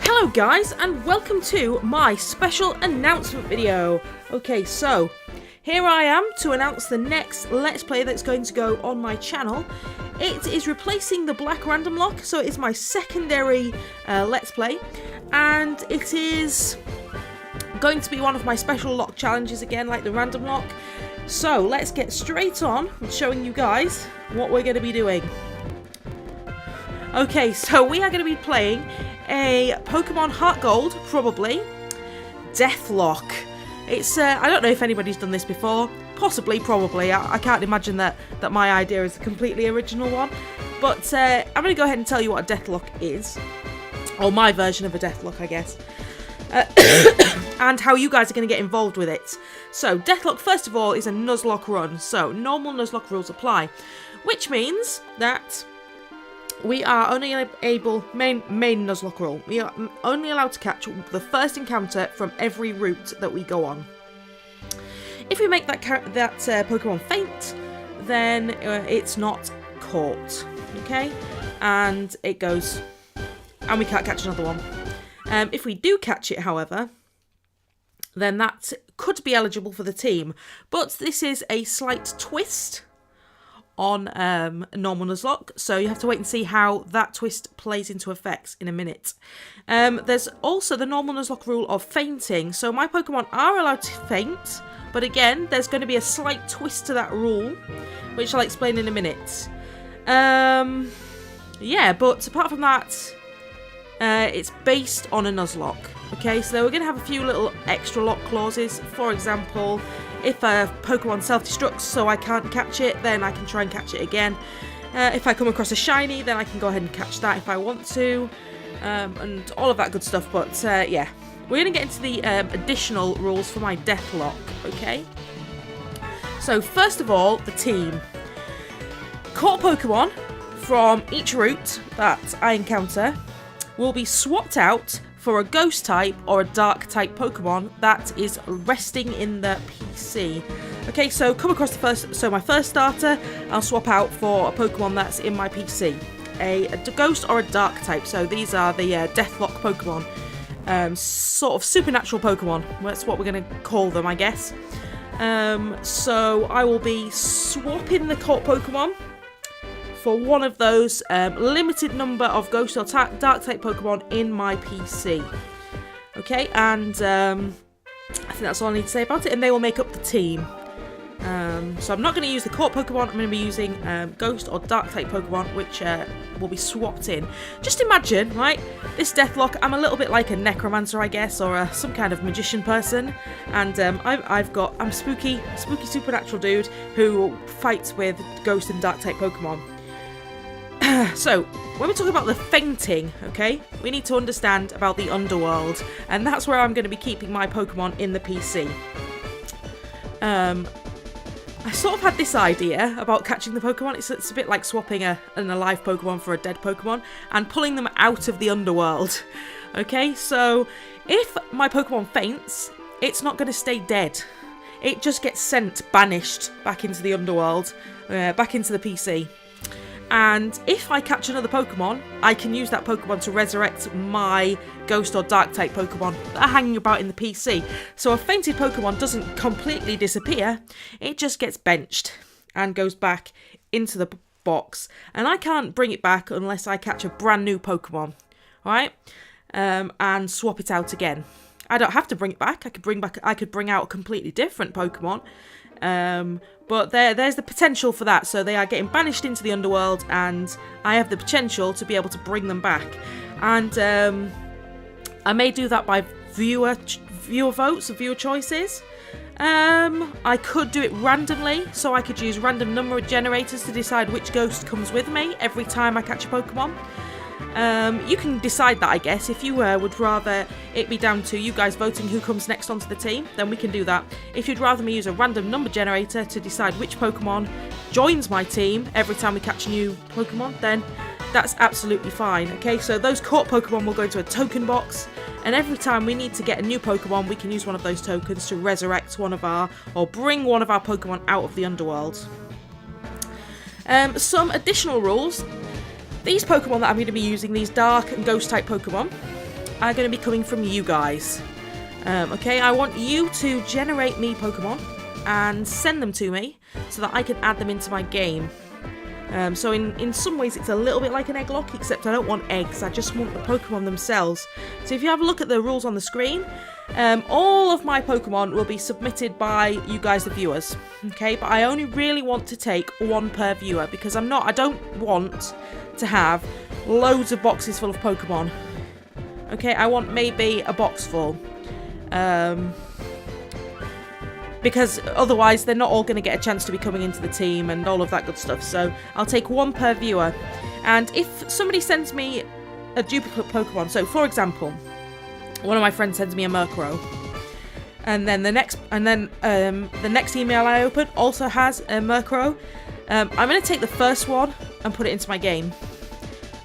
Hello guys, and welcome to my special announcement video. Okay, so here I am to announce the next Let's Play that's going to go on my channel. It is replacing the Black Random Lock, so it's my secondary Let's Play, and it is going to be one of my special lock challenges again, like the Random Lock. So let's get straight on with showing you guys what we're going to be doing. Okay, so we are going to be playing a Pokemon Heart Gold, probably, Deathlocke. It's, I don't know if anybody's done this before, possibly, probably, I can't imagine that my idea is a completely original one, but I'm going to go ahead and tell you what a Deathlocke is, or my version of a Deathlocke, I guess, and how you guys are going to get involved with it. So, Deathlocke, first of all, is a Nuzlocke run, so normal Nuzlocke rules apply, which means that we are only able, main Nuzlocke rule, we are only allowed to catch the first encounter from every route that we go on. If we make that Pokemon faint, then it's not caught, okay? And it goes, and we can't catch another one. If we do catch it, however, then that could be eligible for the team. But this is a slight twist on normal Nuzlocke, so you have to wait and see how that twist plays into effects in a minute. There's also the normal Nuzlocke rule of fainting, so my Pokemon are allowed to faint, but again, there's going to be a slight twist to that rule, which I'll explain in a minute. Yeah, but apart from that, it's based on a Nuzlocke. Okay, so we're going to have a few little extra lock clauses. For example, if a Pokemon self-destructs so I can't catch it, then I can try and catch it again. If I come across a shiny, then I can go ahead and catch that if I want to, and all of that good stuff. But yeah, we're going to get into the additional rules for my Deathlocke, okay? So first of all, the team. Caught Pokemon from each route that I encounter will be swapped out for a Ghost type or a Dark type Pokemon that is resting in the PC. Okay, so come across my first starter, I'll swap out for a Pokemon that's in my PC. A Ghost or a Dark type, so these are the Deathlocke Pokemon. Sort of supernatural Pokemon, that's what we're going to call them, I guess. So I will be swapping the caught Pokemon for one of those limited number of Ghost or Dark type Pokemon in my PC. Okay, and I think that's all I need to say about it, and they will make up the team. So I'm not going to use the caught Pokemon, I'm going to be using Ghost or Dark type Pokemon, which will be swapped in. Just imagine, right, this Deathlocke, I'm a little bit like a necromancer, I guess, or some kind of magician person, and I'm spooky supernatural dude who fights with Ghost and Dark type Pokemon. So, when we talk about the fainting, okay, we need to understand about the underworld, and that's where I'm going to be keeping my Pokemon in the PC. I sort of had this idea about catching the Pokemon. It's a bit like swapping an alive Pokemon for a dead Pokemon and pulling them out of the underworld. Okay, so if my Pokemon faints, it's not going to stay dead. It just gets sent, banished, back into the underworld, back into the PC. And if I catch another Pokemon, I can use that Pokemon to resurrect my Ghost or Dark type Pokemon that are hanging about in the PC. So a fainted Pokemon doesn't completely disappear, it just gets benched and goes back into the box. And I can't bring it back unless I catch a brand new Pokemon, alright? And swap it out again. I don't have to bring it back, I could bring out a completely different Pokemon. But there's the potential for that, so they are getting banished into the underworld, and I have the potential to be able to bring them back. And I may do that by viewer votes or viewer choices. I could do it randomly, so I could use random number generators to decide which ghost comes with me every time I catch a Pokemon. You can decide that, I guess. If you would rather it be down to you guys voting who comes next onto the team, then we can do that. If you'd rather me use a random number generator to decide which Pokemon joins my team every time we catch a new Pokemon, then that's absolutely fine. Okay, so those caught Pokemon will go into a token box, and every time we need to get a new Pokemon, we can use one of those tokens to resurrect or bring one of our Pokemon out of the underworld. Some additional rules. These Pokemon that I'm going to be using, these Dark and Ghost type Pokemon, are going to be coming from you guys. Okay, I want you to generate me Pokemon and send them to me so that I can add them into my game. So in some ways it's a little bit like an egg lock, except I don't want eggs, I just want the Pokemon themselves. So if you have a look at the rules on the screen, all of my Pokemon will be submitted by you guys, the viewers. Okay, but I only really want to take one per viewer because I don't want to have loads of boxes full of Pokemon. Okay, I want maybe a box full. Because otherwise they're not all going to get a chance to be coming into the team and all of that good stuff. So I'll take one per viewer. And if somebody sends me a duplicate Pokemon, so for example, one of my friends sends me a Murkrow, and then the next email I open also has a Murkrow, I'm going to take the first one and put it into my game.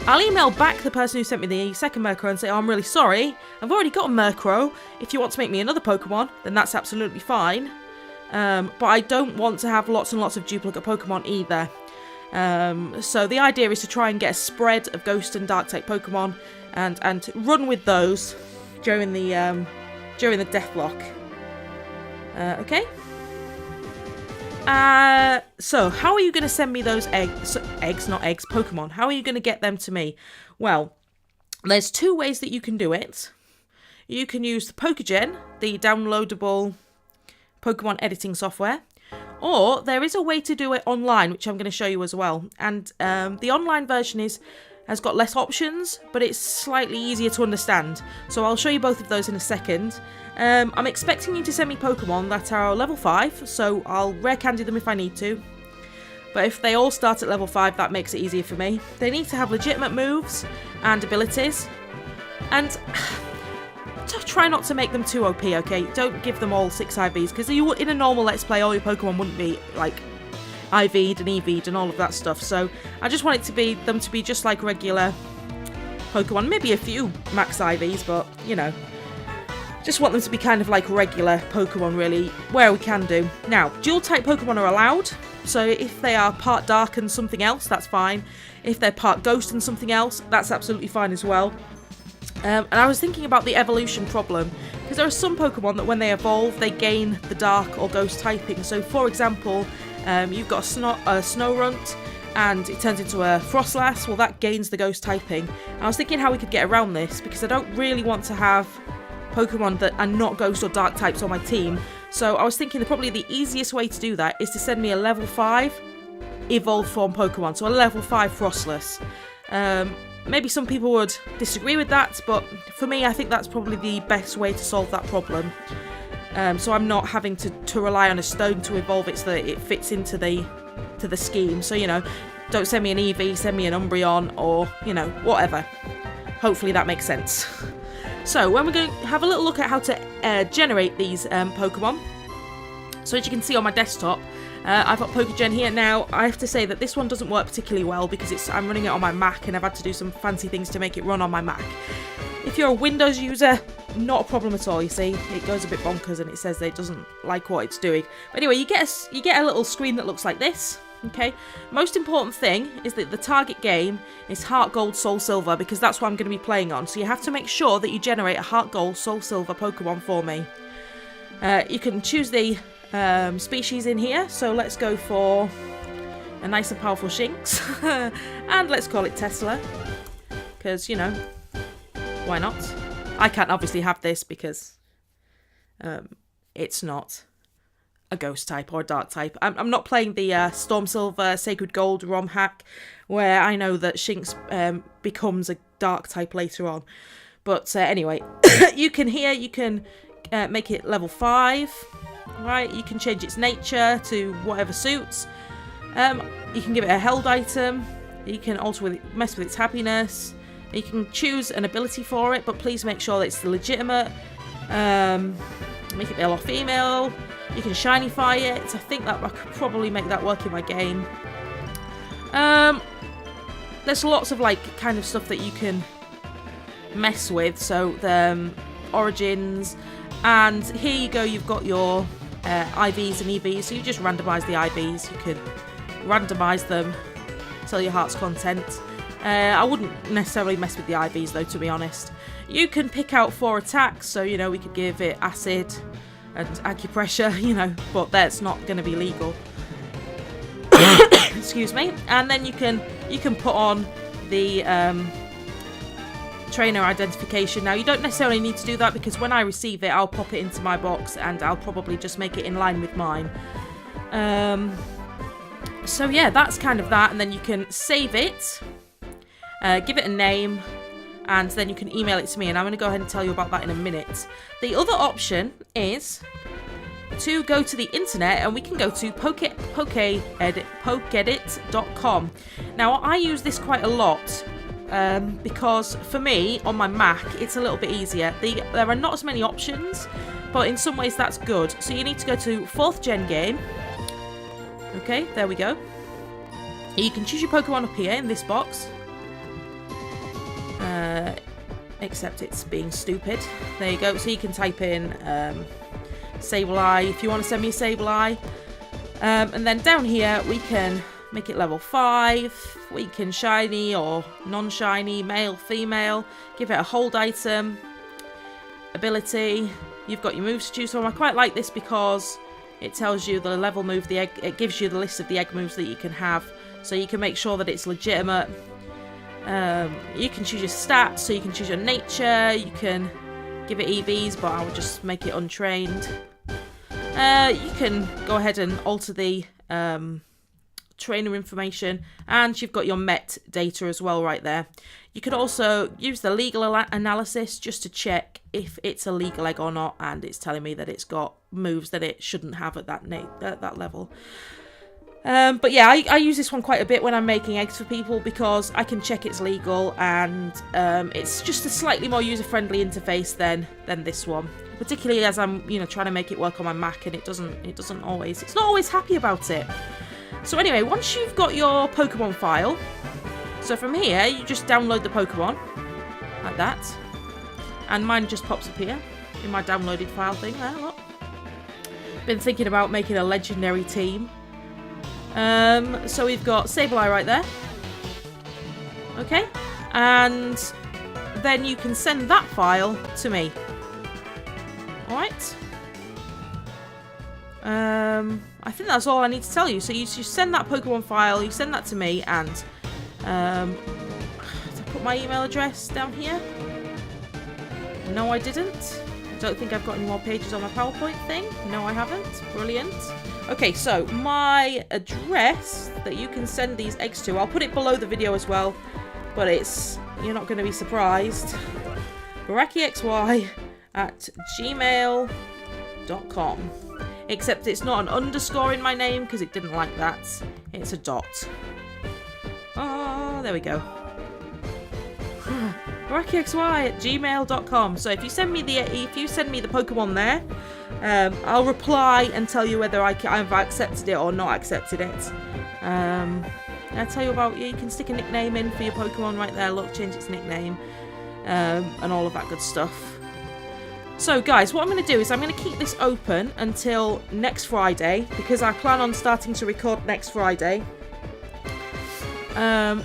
I'll email back the person who sent me the second Murkrow and say, oh, I'm really sorry, I've already got a Murkrow. If you want to make me another Pokemon, then that's absolutely fine. But I don't want to have lots and lots of duplicate Pokemon either. So the idea is to try and get a spread of Ghost and Dark-type Pokemon and run with those during the Deathlocke. Okay? So how are you going to send me those Pokemon? How are you going to get them to me? Well, there's two ways that you can do it. You can use the Pokegen, the downloadable Pokemon editing software, or there is a way to do it online, which I'm going to show you as well. And the online version has got less options, but it's slightly easier to understand. So I'll show you both of those in a second. I'm expecting you to send me Pokemon that are level 5, so I'll rare candy them if I need to. But if they all start at level 5, that makes it easier for me. They need to have legitimate moves and abilities. And try not to make them too OP, okay? Don't give them all 6 IVs, because in a normal Let's Play, all your Pokemon wouldn't be, like, IV'd and EV'd and all of that stuff. So I just want them to be just like regular Pokemon. Maybe a few max IVs, but, you know, just want them to be kind of like regular Pokemon, really, where we can do. Now, dual-type Pokemon are allowed, so if they are part Dark and something else, that's fine. If they're part Ghost and something else, that's absolutely fine as well. And I was thinking about the evolution problem, because there are some Pokemon that when they evolve, they gain the Dark or Ghost typing. So, for example, you've got a Snorunt, and it turns into a Frosslass. Well, that gains the Ghost typing. I was thinking how we could get around this, because I don't really want to have Pokemon that are not Ghost or Dark types on my team. So I was thinking that probably the easiest way to do that is to send me a level 5 evolved form Pokemon, so a level 5 Frosslass. Maybe some people would disagree with that, but for me, I think that's probably the best way to solve that problem. So I'm not having to rely on a stone to evolve it so that it fits into the scheme. So, you know, don't send me an Eevee, send me an Umbreon, or, you know, whatever. Hopefully that makes sense. So, when we're going to have a little look at how to generate these Pokemon. So as you can see on my desktop, I've got Pokegen here. Now, I have to say that this one doesn't work particularly well because I'm running it on my Mac and I've had to do some fancy things to make it run on my Mac. If you're a Windows user, not a problem at all, you see. It goes a bit bonkers and it says that it doesn't like what it's doing. But anyway, you get a little screen that looks like this. Okay, most important thing is that the target game is Heart Gold, Soul Silver, because that's what I'm going to be playing on. So you have to make sure that you generate a Heart Gold, Soul Silver Pokemon for me. You can choose the species in here, so let's go for a nice and powerful Shinx. And let's call it Tesla, because, you know, why not? I can't obviously have this because it's not a Ghost type or a Dark type. I'm not playing the Storm Silver Sacred Gold ROM hack, where I know that Shinx becomes a Dark type later on. But anyway, you can make it level 5, right? You can change its nature to whatever suits. You can give it a held item. You can also mess with its happiness. You can choose an ability for it, but please make sure that it's legitimate. Make it male or female. You can shinify it. I think that I could probably make that work in my game. There's lots of like kind of stuff that you can mess with. So the origins, and here you go. You've got your IVs and EVs. So you just randomise the IVs. You can randomise them, tell your heart's content. I wouldn't necessarily mess with the IVs though, to be honest. You can pick out 4 attacks, so, you know, we could give it acid and acupressure, you know, but that's not going to be legal. Excuse me. And then you can put on the trainer identification. Now, you don't necessarily need to do that because when I receive it, I'll pop it into my box and I'll probably just make it in line with mine. So yeah, that's kind of that. And then you can save it, give it a name, and then you can email it to me. And I'm going to go ahead and tell you about that in a minute. The other option is to go to the internet, and we can go to pokedit.com. Now, I use this quite a lot because for me, on my Mac, it's a little bit easier. There are not as many options, but in some ways that's good. So you need to go to 4th gen game. Okay, there we go. You can choose your Pokemon up here in this box. Except it's being stupid. There you go. So you can type in Sableye if you want to send me a Sableye. And then down here we can make it level 5. We can shiny or non-shiny, male, female. Give it a hold item. Ability. You've got your moves to choose from. I quite like this because it tells you the level move, the egg. It gives you the list of the egg moves that you can have, so you can make sure that it's legitimate. You can choose your stats, so you can choose your nature. You can give it EVs, but I would just make it untrained. You can go ahead and alter the trainer information, and you've got your Met data as well right there. You can also use the legal analysis just to check if it's a legal egg or not, and it's telling me that it's got moves that it shouldn't have at that level. But yeah, I use this one quite a bit when I'm making eggs for people because I can check it's legal, and it's just a slightly more user-friendly interface than this one. Particularly as I'm, you know, trying to make it work on my Mac, and it's not always happy about it. So anyway, once you've got your Pokemon file, so from here you just download the Pokemon like that, and mine just pops up here in my downloaded file thing. There, look. Been thinking about making a legendary team. So we've got Sableye right there. Okay, and then you can send that file to me. Alright. I think that's all I need to tell you. So you send that Pokemon file, you send that to me, and did I put my email address down here? No, I didn't. Don't think I've got any more pages on my PowerPoint thing. No, I haven't. Brilliant. Okay, so my address that you can send these eggs to, I'll put it below the video as well, but you're not going to be surprised. Burakki.xy at gmail.com. Except it's not an underscore in my name because it didn't like that. It's a dot. Oh, there we go. Burakki.xy at gmail.com. So if you send me the Pokemon there, I'll reply and tell you whether I've accepted it or not accepted it. I'll tell you about you can stick a nickname in for your Pokemon right there. Look, change its nickname, and all of that good stuff. So guys, what I'm going to do is I'm going to keep this open until next Friday because I plan on starting to record next Friday.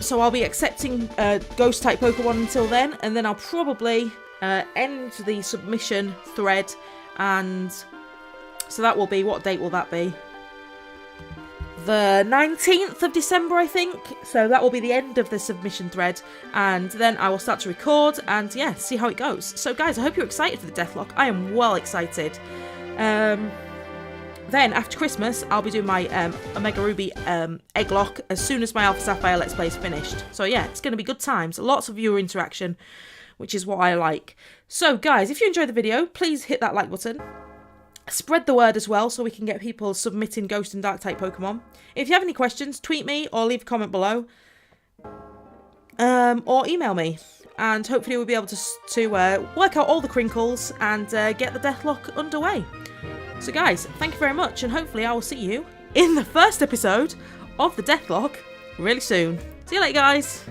So I'll be accepting ghost type Pokemon until then, and then I'll probably end the submission thread, and so that will be, what date will that be? The 19th of December, I think. So that will be the end of the submission thread, and then I will start to record and yeah, see how it goes. So guys, I hope you're excited for the Deathlocke. I am well excited. Then after Christmas, I'll be doing my Omega Ruby egg lock as soon as my Alpha Sapphire Let's Play is finished. So yeah, it's going to be good times. Lots of viewer interaction, which is what I like. So guys, if you enjoyed the video, please hit that like button. Spread the word as well so we can get people submitting Ghost and Dark type Pokemon. If you have any questions, tweet me or leave a comment below. Or email me. And hopefully we'll be able to work out all the crinkles and get the Deathlocke underway. So guys, thank you very much, and hopefully I will see you in the first episode of the Deathlocke really soon. See you later, guys.